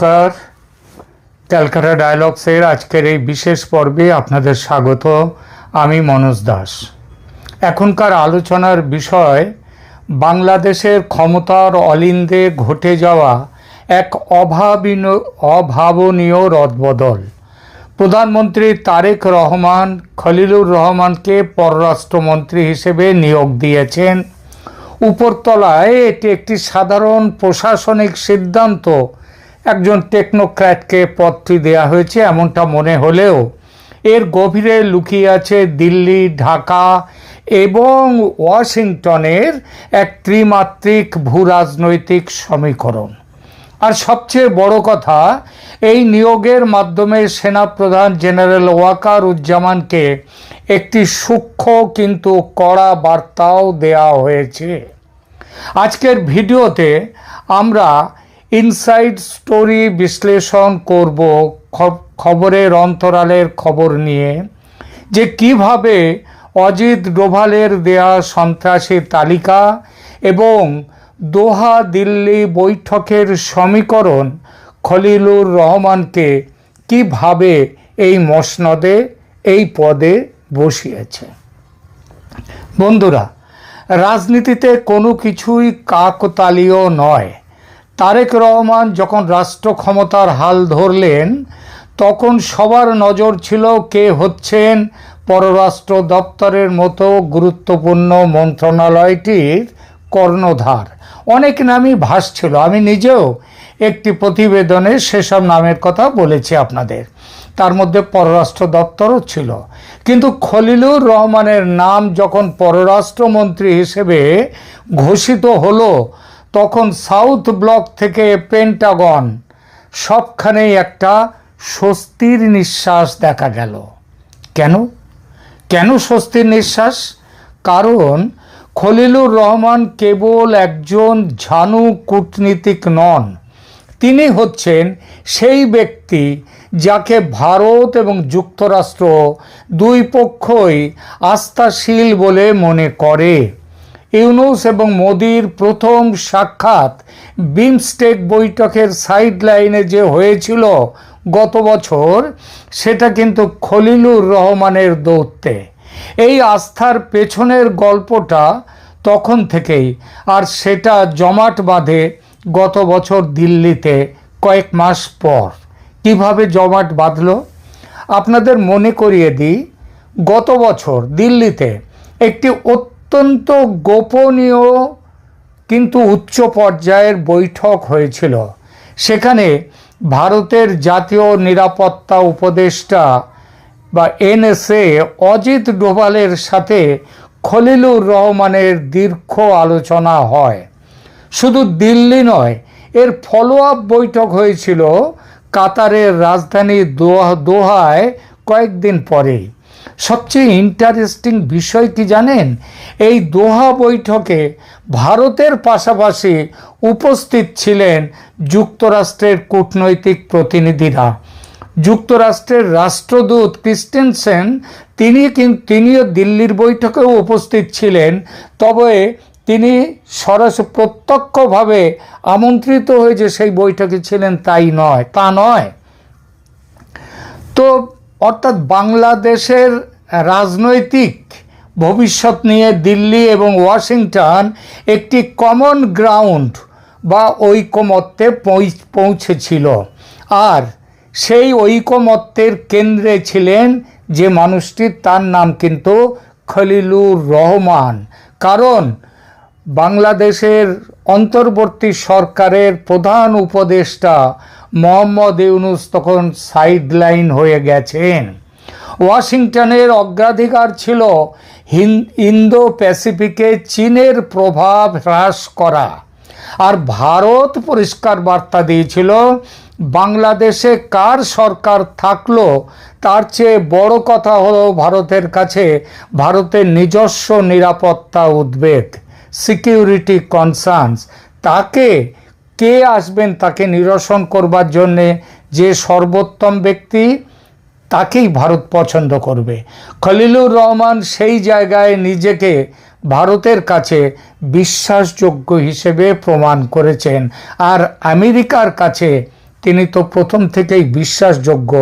নমস্কার, ক্যালকাটা ডায়ালগসের আজকের এই বিশেষ পর্বে আপনাদের স্বাগত। আমি মনোজ দাস। এখনকার আলোচনার বিষয় বাংলাদেশের ক্ষমতার অলিন্দে ঘটে যাওয়া এক অভাবনীয় রদবদল। প্রধানমন্ত্রী তারেক রহমান খলিলুর রহমানকে পররাষ্ট্রমন্ত্রী হিসেবে নিয়োগ দিয়েছেন। উপরতলায় এটি একটি সাধারণ প্রশাসনিক সিদ্ধান্ত, একজন টেকনোক্র্যাটকে পদটি দেয়া হয়েছে এমনটা মনে হলেও এর গভীরে লুকিয়ে আছে দিল্লি, ঢাকা এবং ওয়াশিংটনের এক ত্রিমাত্রিক ভূরাজনৈতিক সমীকরণ। আর সবচেয়ে বড় কথা, এই নিয়োগের মাধ্যমে সেনাপ্রধান জেনারেল ওয়াকারুজ্জামানকে একটি সূক্ষ্ম কিন্তু কড়া বার্তাও দেওয়া হয়েছে। আজকের ভিডিওতে আমরা ইনসাইড স্টোরি বিশ্লেষণ করব খবরের অন্তরালের খবর নিয়ে, যে কিভাবে অজিত ডোভালের দেয়া সন্ত্রাসী তালিকা এবং দোহা দিল্লি বৈঠকের সমীকরণ খলিলুর রহমানকে কিভাবে এই মসনদে, এই পদে বসিয়েছে। বন্ধুরা, রাজনীতিতে কোনো কিছুই কাকতালীয় নয়। তারেক রহমান যখন রাষ্ট্র ক্ষমতার হাল ধরলেন তখন সবার নজর ছিল কে হচ্ছেন পররাষ্ট্র দপ্তরের মতো গুরুত্বপূর্ণ মন্ত্রণালয়টির কর্ণধার। অনেক নামই ভাসছিল, আমি নিজেও একটি প্রতিবেদনে সেসব নামের কথা বলেছি আপনাদের, তার মধ্যে পররাষ্ট্র দপ্তরও ছিল। কিন্তু খলিলুর রহমানের নাম যখন পররাষ্ট্রমন্ত্রী হিসেবে ঘোষিত হলো তখন সাউথ ব্লক থেকে পেন্টাগন সবখানেই একটা স্বস্তির নিঃশ্বাস দেখা গেল। কেন স্বস্তির নিঃশ্বাস? কারণ খলিলুর রহমান কেবল একজন ঝানু কূটনীতিক নন, তিনি হচ্ছেন সেই ব্যক্তি যাকে ভারত এবং যুক্তরাষ্ট্র দুই পক্ষই আস্থাশীল বলে মনে করে। ইউনূস এবং মোদির প্রথম সাক্ষাৎ বিমস্টেক বৈঠকের সাইডলাইনে যে হয়েছিল গত বছর, সেটা কিন্তু খলিলুর রহমানের দৌত্যে। এই আস্থার পেছনের গল্পটা তখন থেকেই, আর সেটা জমাট বাঁধে গত বছর দিল্লিতে কয়েক মাস পর। কিভাবে জমাট বাঁধল আপনাদের মনে করিয়ে দিই। গত বছর দিল্লিতে একটি অত্যন্ত গোপনীয় কিন্তু উচ্চ পর্যায়ের বৈঠক হয়েছিল। সেখানে ভারতের জাতীয় নিরাপত্তা উপদেষ্টা বা এনএসএ অজিত ডোভালের সাথে খলিলুর রহমানের দীর্ঘ আলোচনা হয়। শুধু দিল্লি নয়, এর ফলো আপ বৈঠক হয়েছিল কাতারের রাজধানী দোহায় কয়েকদিন পরেই। সবচেয়ে ইন্টারেস্টিং বিষয় কি জানেন? এই দোহা বৈঠকে ভারতের পাশাপাশি উপস্থিত ছিলেন যুক্তরাষ্ট্রের কূটনৈতিক প্রতিনিধিরা। যুক্তরাষ্ট্রের রাষ্ট্রদূত ক্রিস্টেনসেন তিনিও দিল্লির বৈঠকেও উপস্থিত ছিলেন, তবে তিনি সরাসরি প্রত্যক্ষভাবে আমন্ত্রিত হয়ে যে সেই বৈঠকে ছিলেন তা নয়। তো অর্থাৎ বাংলাদেশের রাজনৈতিক ভবিষ্যৎ নিয়ে দিল্লি এবং ওয়াশিংটন একটি কমন গ্রাউন্ড বা ঐকমত্যে পৌঁছেছিল। আর সেই ঐকমত্যের কেন্দ্রে ছিলেন যে মানুষটি, তার নাম কিন্তু খলিলুর রহমান। কারণ বাংলাদেশের অন্তর্বর্তী সরকারের প্রধান উপদেষ্টা মোহাম্মদ ইউনূস তখন সাইডলাইন হয়ে গেছেন। ওয়াশিংটনের অগ্রাধিকার ছিল ইন্দো প্যাসিফিকে চীনের প্রভাব হ্রাস করা। আর ভারত পরিষ্কার বার্তা দিয়েছিল, বাংলাদেশে কার সরকার থাকলো তার চেয়ে বড় কথা হলো ভারতের কাছে ভারতের নিজস্ব নিরাপত্তা উদ্বেগ, সিকিউরিটি কনসার্নস। কে আসবেন তাকে নিরসন করবার জন্যে, যে সর্বোত্তম ব্যক্তি তাকেই ভারত পছন্দ করবে। খলিলুর রহমান সেই জায়গায় নিজেকে ভারতের কাছে বিশ্বাসযোগ্য হিসেবে প্রমাণ করেছেন। আর আমেরিকার কাছে তিনি তো প্রথম থেকেই বিশ্বাসযোগ্য,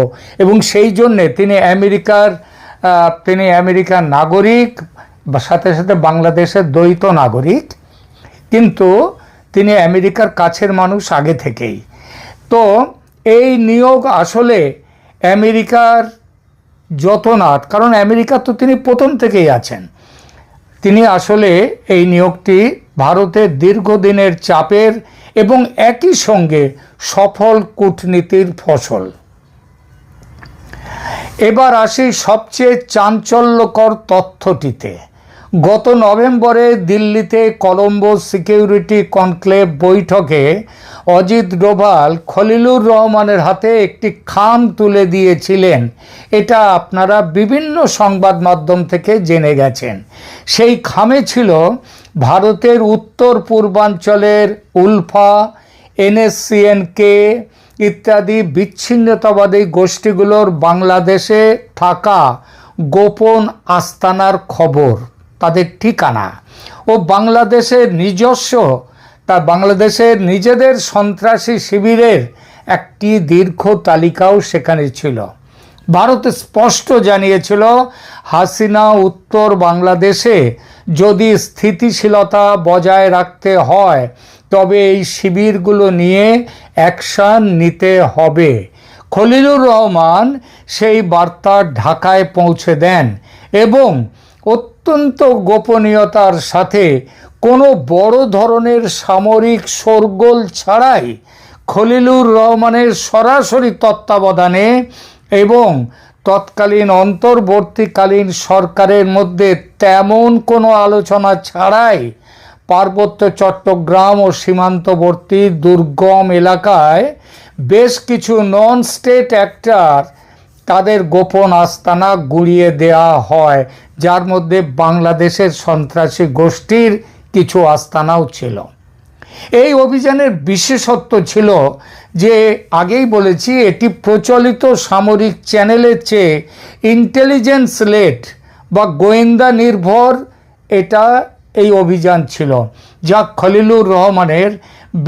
এবং সেই জন্যে তিনি আমেরিকার নাগরিক, সাথে সাথে বাংলাদেশের দ্বৈত নাগরিক, কিন্তু তিনি আমেরিকার কাছের মানুষ আগে থেকেই। তো এই নিয়োগ আসলে আমেরিকার যতনাথ, কারণ আমেরিকা তো তিনি প্রথম থেকেই আছেন, তিনি আসলে এই নিয়োগটি ভারতের দীর্ঘদিনের চাপের এবং একই সঙ্গে সফল কূটনীতির ফসল। এবার আসি সবচেয়ে চাঞ্চল্যকর তথ্যটিতে। গত নভেম্বরে দিল্লিতে কলম্বো সিকিউরিটি কনক্লেভ বৈঠকে অজিত ডোভাল খলিলুর রহমানের হাতে একটি খাম তুলে দিয়েছিলেন। এটা আপনারা বিভিন্ন সংবাদ মাধ্যম থেকে জেনে গেছেন। সেই খামে ছিল ভারতের উত্তর পূর্বাঞ্চলের উলফা, NSCN-K ইত্যাদি বিচ্ছিন্নতাবাদী গোষ্ঠীগুলোর বাংলাদেশে থাকা গোপন আস্তানার খবর, তাদের ঠিকানা ও বাংলাদেশের নিজেদের সন্ত্রাসী শিবিরের একটি দীর্ঘ তালিকাও সেখানে ছিল। ভারত স্পষ্ট জানিয়েছিল, হাসিনা উত্তর বাংলাদেশে যদি স্থিতিশীলতা বজায় রাখতে হয় তবে এই শিবিরগুলো নিয়ে অ্যাকশন নিতে হবে। খলিলুর রহমান সেই বার্তা ঢাকায় পৌঁছে দেন এবং অত্যন্ত গোপনীয়তার সাথে কোনো বড় ধরনের সামরিক শোরগোল ছাড়াই খলিলুর রহমানের সরাসরি তত্ত্বাবধানে এবং তৎকালীন অন্তর্বর্তীকালীন সরকারের মধ্যে তেমন কোনো আলোচনা ছাড়াই পার্বত্য চট্টগ্রাম ও সীমান্তবর্তী দুর্গম এলাকায় বেশ কিছু নন স্টেট অ্যাক্টর তাদের গোপন আস্তানা গুড়িয়ে দেওয়া হয়, যার মধ্যে বাংলাদেশের সন্ত্রাসী গোষ্ঠীর কিছু আস্তানাও ছিল। এই অভিযানের বিশেষত্ব ছিল যে, আগেই বলেছি, এটি প্রচলিত সামরিক চ্যানেলের চেয়ে ইন্টেলিজেন্স লেড বা গোয়েন্দা নির্ভর এই অভিযান ছিল, যা খলিলুর রহমানের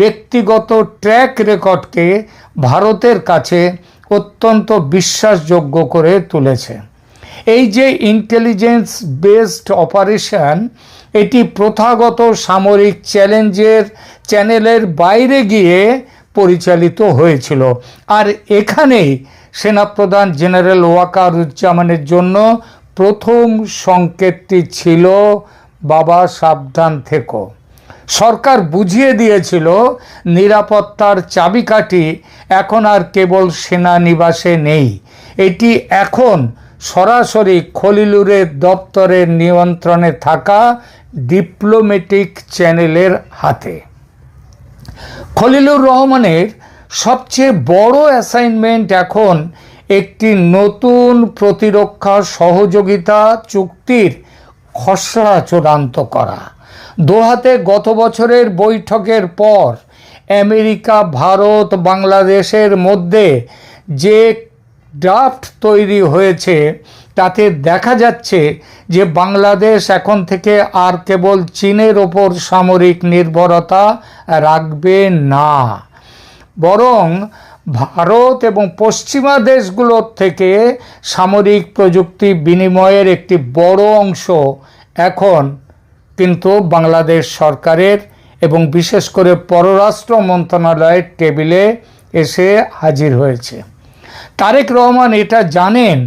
ব্যক্তিগত ট্র্যাক রেকর্ডকে ভারতের কাছে অত্যন্ত বিশ্বাসযোগ্য করে তুলেছে। এই যে ইন্টেলিজেন্স বেসড অপারেশন, এটি প্রথাগত সামরিক চ্যানেলের বাইরে গিয়ে পরিচালিত হয়েছিল। আর এখানেই সেনাপ্রধান জেনারেল ওয়াকারুজ্জামানের জন্য প্রথম সংকেতটি ছিল, বাবা সাবধান থেকো। সরকার বুঝিয়ে দিয়েছিল নিরাপত্তার চাবিকাঠি এখন আর কেবল সেনানিবাসে নেই, এটি এখন সরাসরি খলিলুরের দপ্তরের নিয়ন্ত্রণে থাকা ডিপ্লোম্যাটিক চ্যানেলের হাতে। খলিলুর রহমানের সবচেয়ে বড় অ্যাসাইনমেন্ট এখন একটি নতুন প্রতিরক্ষা সহযোগিতা চুক্তির খসড়া চূড়ান্ত করা। দোহাতে গত বছরের বৈঠকের পর আমেরিকা, ভারত, বাংলাদেশের মধ্যে যে ড্রাফট তৈরি হয়েছে তাতে দেখা যাচ্ছে যে বাংলাদেশ এখন থেকে আর কেবল চীনের ওপর সামরিক নির্ভরতা রাখবে না, বরং ভারত এবং পশ্চিমা দেশগুলোর থেকে সামরিক প্রযুক্তি বিনিময়ের একটি বড় অংশ এখন কিন্তু বাংলাদেশ সরকারের এবং বিশেষ করে পররাষ্ট্র মন্ত্রণালয়ের টেবিলে এসে হাজির হয়েছে। তারেক রহমান এটা জানেন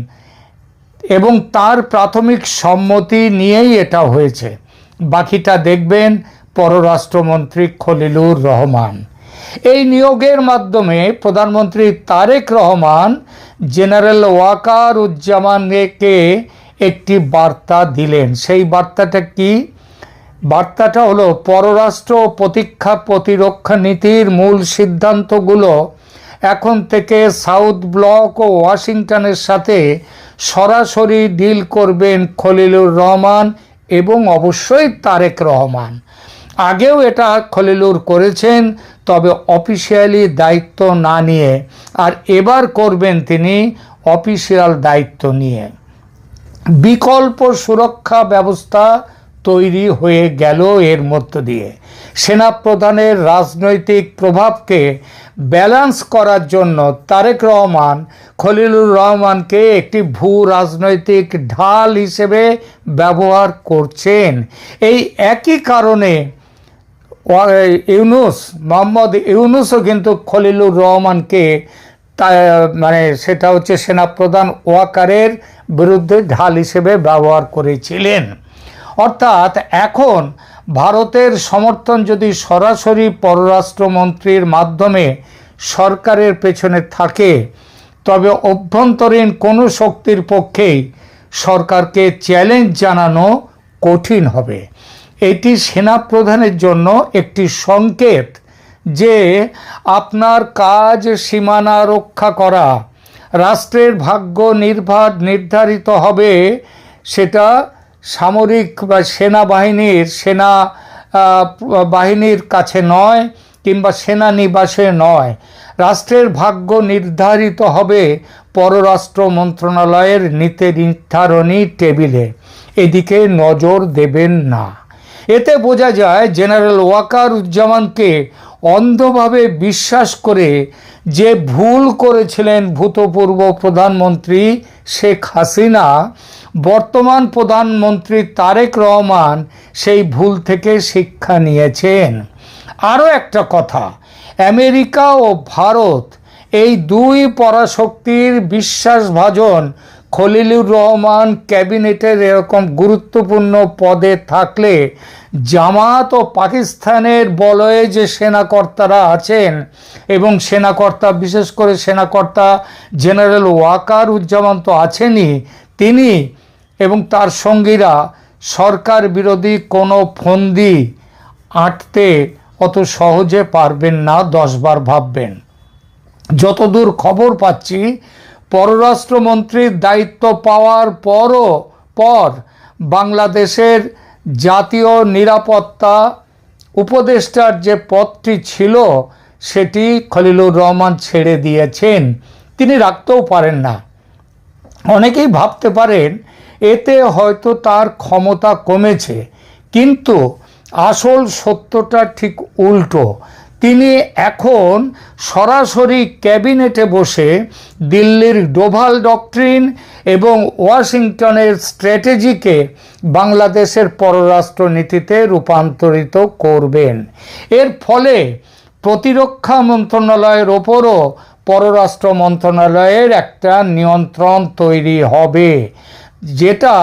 এবং তার প্রাথমিক সম্মতি নিয়েই এটা হয়েছে। বাকিটা দেখবেন পররাষ্ট্রমন্ত্রী খলিলুর রহমান। এই নিয়োগের মাধ্যমে প্রধানমন্ত্রী তারেক রহমান জেনারেল ওয়াকারুজ্জামানকে একটি বার্তা দিলেন। সেই বার্তাটা কি? বার্তাটা হলো, পররাষ্ট্র প্রতিরক্ষা নীতির মূল সিদ্ধান্তগুলো এখন থেকে সাউথ ব্লক ও ওয়াশিংটনের সাথে সরাসরি ডিল করবেন খলিলুর রহমান এবং অবশ্যই তারেক রহমান। আগেও এটা খলিলুর করেছেন, তবে অফিসিয়ালি দায়িত্ব না নিয়ে, আর এবার করবেন তিনি অফিসিয়াল দায়িত্ব নিয়ে। বিকল্প সুরক্ষা ব্যবস্থা তৈরি হয়ে গেল এর মধ্য দিয়ে। সেনাপ্রধানের রাজনৈতিক প্রভাবকে ব্যালেন্স করার জন্য তারেক রহমান খলিলুর রহমানকে একটি ভূ রাজনৈতিক ঢাল হিসেবে ব্যবহার করছেন। এই একই কারণে মোহাম্মদ ইউনূসও কিন্তু খলিলুর রহমানকে সেটা হচ্ছে সেনাপ্রধান ওয়াকারের বিরুদ্ধে ঢাল হিসেবে ব্যবহার করেছিলেন। অর্থাৎ এখন ভারতের সমর্থন যদি সরাসরি পররাষ্ট্রমন্ত্রীর মাধ্যমে সরকারের পেছনে থাকে, তবে অভ্যন্তরীণ কোনো শক্তির পক্ষেই সরকারকে চ্যালেঞ্জ জানানো কঠিন হবে। এটি সেনাপ্রধানের জন্য একটি সংকেত যে আপনার কাজ সীমানা রক্ষা করা, রাষ্ট্রের ভাগ্য নির্ধারিত হবে সেটা সামরিক বা সেনাবাহিনীর কাছে নয়, কিংবা সেনানিবাসে নয়। রাষ্ট্রের ভাগ্য নির্ধারিত হবে পররাষ্ট্র মন্ত্রণালয়ের নীতি নির্ধারণী টেবিলে। এদিকে নজর দেবেন না। এতে বোঝা যায় জেনারেল ওয়াকারুজ্জামানকে অন্ধভাবে বিশ্বাস করে যে ভুল করেছিলেন ভূতপূর্ব প্রধানমন্ত্রী শেখ হাসিনা, বর্তমান প্রধানমন্ত্রী তারেক রহমান সেই ভুল থেকে শিক্ষা নিয়েছেন। আরও একটা কথা, আমেরিকা ও ভারত এই দুই পরাশক্তির বিশ্বাসভাজন খলিলুর রহমান ক্যাবিনেটের এরকম গুরুত্বপূর্ণ পদে থাকলে জামাত ও পাকিস্তানের বলয়ে যে সেনাকর্তারা আছেন, এবং সেনাকর্তা বিশেষ করে সেনাকর্তা জেনারেল ওয়াকারুজ্জামান তো আছেনই, তিনি এবং তার সঙ্গীরা সরকার বিরোধী কোনো ফন্দি আঁটতে অত সহজে পারবেন না, 10 বার ভাববেন। যতদূর খবর পাচ্ছি, পররাষ্ট্রমন্ত্রীর দায়িত্ব পাওয়ার পর বাংলাদেশের জাতীয় নিরাপত্তা উপদেষ্টার যে পদটি ছিল সেটি খলিলুর রহমান ছেড়ে দিয়েছেন। তিনি রাখতেও পারেন না। অনেকেই ভাবতে পারেন এতে হয়তো তার ক্ষমতা কমেছে, কিন্তু আসল সত্যটা ঠিক উল্টো। তিনি এখন সরাসরি ক্যাবিনেটে বসে দিল্লির ডোভাল ডক্ট্রিন এবং ওয়াশিংটনের স্ট্র্যাটেজিকে বাংলাদেশের পররাষ্ট্র নীতিতে রূপান্তরিত করবেন। এর ফলে প্রতিরক্ষা মন্ত্রণালয়ের ওপরও পররাষ্ট্র মন্ত্রণালয়ের একটা নিয়ন্ত্রণ তৈরি হবে, যেটা